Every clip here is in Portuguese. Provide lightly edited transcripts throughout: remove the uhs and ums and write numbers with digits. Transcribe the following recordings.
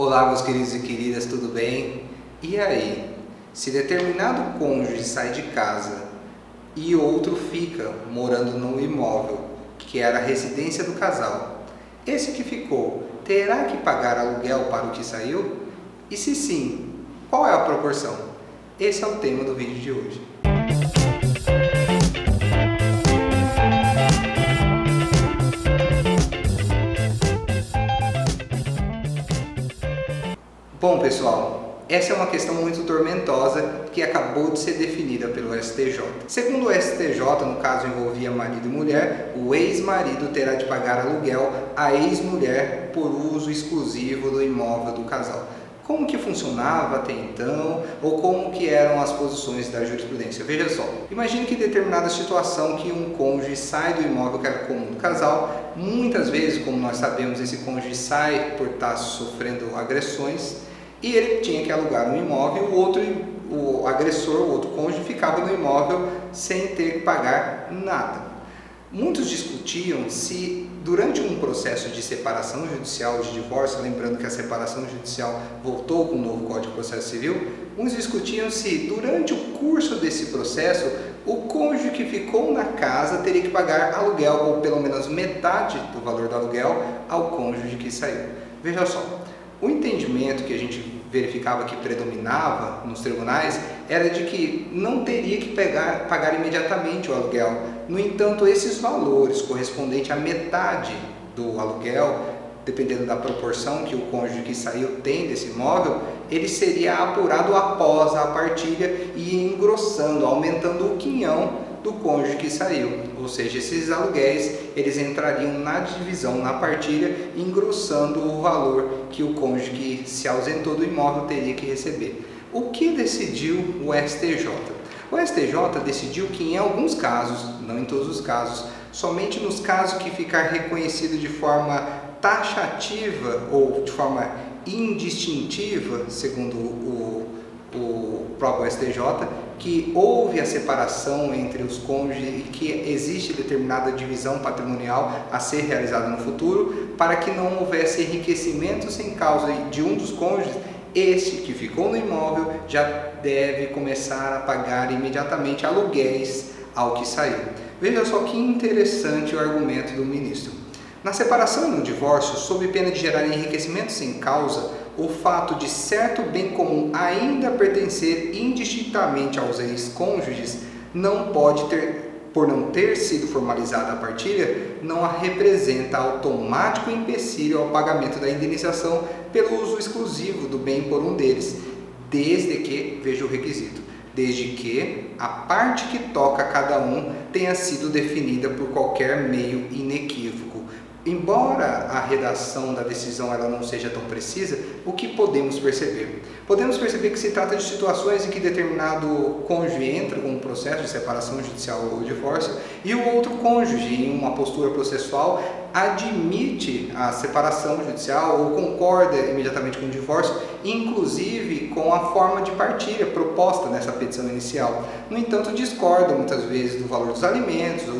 Olá, meus queridos e queridas, tudo bem? E aí, se determinado cônjuge sai de casa e outro fica morando no imóvel que era a residência do casal, esse que ficou terá que pagar aluguel para o que saiu? E se sim, qual é a proporção? Esse é o tema do vídeo de hoje. Bom, pessoal, essa é uma questão muito tormentosa que acabou de ser definida pelo STJ. Segundo o STJ, no caso envolvia marido e mulher, o ex-marido terá de pagar aluguel à ex-mulher por uso exclusivo do imóvel do casal. Como que funcionava até então, ou como que eram as posições da jurisprudência? Veja só, imagine que em determinada situação que um cônjuge sai do imóvel que era comum do casal, muitas vezes, como nós sabemos, esse cônjuge sai por estar sofrendo agressões, e ele tinha que alugar um imóvel, o agressor, o outro cônjuge, ficava no imóvel sem ter que pagar nada. Muitos discutiam se, durante um processo de separação judicial, de divórcio, lembrando que a separação judicial voltou com o novo Código de Processo Civil, uns discutiam se, durante o curso desse processo, o cônjuge que ficou na casa teria que pagar aluguel, ou pelo menos metade do valor do aluguel, ao cônjuge que saiu. Veja só. O entendimento que a gente verificava que predominava nos tribunais era de que não teria que pagar imediatamente o aluguel. No entanto, esses valores correspondentes à metade do aluguel, dependendo da proporção que o cônjuge que saiu tem desse imóvel, ele seria apurado após a partilha e engrossando, aumentando o quinhão do cônjuge que saiu, ou seja, esses aluguéis eles entrariam na divisão, na partilha, engrossando o valor que o cônjuge que se ausentou do imóvel teria que receber. O que decidiu o STJ? O STJ decidiu que em alguns casos, não em todos os casos, somente nos casos que ficar reconhecido de forma taxativa ou de forma indistintiva, segundo o próprio STJ, que houve a separação entre os cônjuges e que existe determinada divisão patrimonial a ser realizada no futuro, para que não houvesse enriquecimento sem causa de um dos cônjuges, este que ficou no imóvel já deve começar a pagar imediatamente aluguéis ao que saiu. Veja só que interessante o argumento do ministro. Na separação e no divórcio, sob pena de gerar enriquecimento sem causa, o fato de certo bem comum ainda pertencer indistintamente aos ex-cônjuges não pode por não ter sido formalizada a partilha, não a representa automático empecilho ao pagamento da indenização pelo uso exclusivo do bem por um deles, desde que, veja o requisito, desde que a parte que toca a cada um tenha sido definida por qualquer meio inequívoco. Embora a redação da decisão ela não seja tão precisa, o que podemos perceber? Podemos perceber que se trata de situações em que determinado cônjuge entra com um processo de separação judicial ou divórcio e o outro cônjuge, em uma postura processual, admite a separação judicial ou concorda imediatamente com o divórcio, inclusive com a forma de partilha proposta nessa petição inicial. No entanto, discorda muitas vezes do valor dos alimentos ou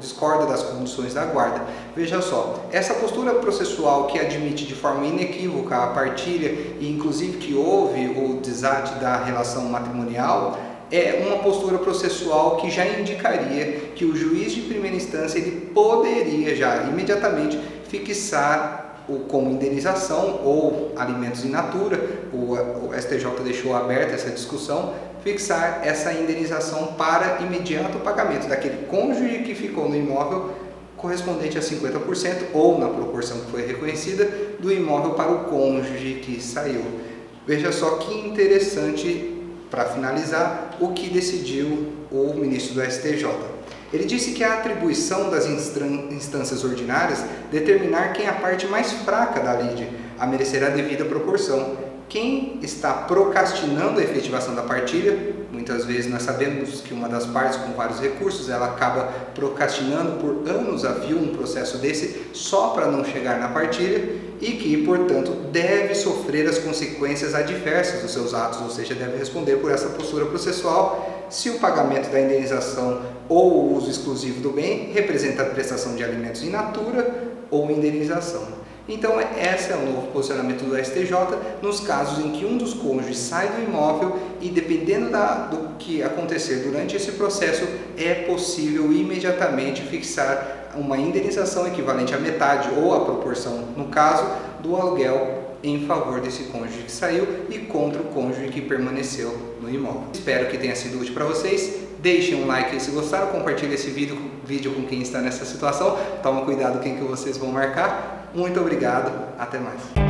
discorda das condições da guarda. Veja só, essa postura processual que admite de forma inequívoca a partilha e inclusive que houve o desate da relação matrimonial, é uma postura processual que já indicaria que o juiz de primeira instância ele poderia já imediatamente fixar como indenização ou alimentos in natura, o STJ deixou aberta essa discussão, fixar essa indenização para imediato pagamento daquele cônjuge que ficou no imóvel correspondente a 50% ou na proporção que foi reconhecida do imóvel para o cônjuge que saiu. Veja só que interessante, para finalizar, o que decidiu o ministro do STJ. Ele disse que a atribuição das instâncias ordinárias determinar quem é a parte mais fraca da lide, a merecer a devida proporção. Quem está procrastinando a efetivação da partilha, muitas vezes nós sabemos que uma das partes com vários recursos, ela acaba procrastinando por anos a fio um processo desse só para não chegar na partilha e que, portanto, deve sofrer as consequências adversas dos seus atos, ou seja, deve responder por essa postura processual se o pagamento da indenização ou o uso exclusivo do bem representa a prestação de alimentos in natura ou indenização. Então esse é o novo posicionamento do STJ nos casos em que um dos cônjuges sai do imóvel e, dependendo do que acontecer durante esse processo, é possível imediatamente fixar uma indenização equivalente à metade ou à proporção, no caso, do aluguel em favor desse cônjuge que saiu e contra o cônjuge que permaneceu no imóvel. Espero que tenha sido útil para vocês. Deixem um like aí se gostaram, compartilhem esse vídeo com quem está nessa situação. Toma cuidado com quem que vocês vão marcar. Muito obrigado, até mais.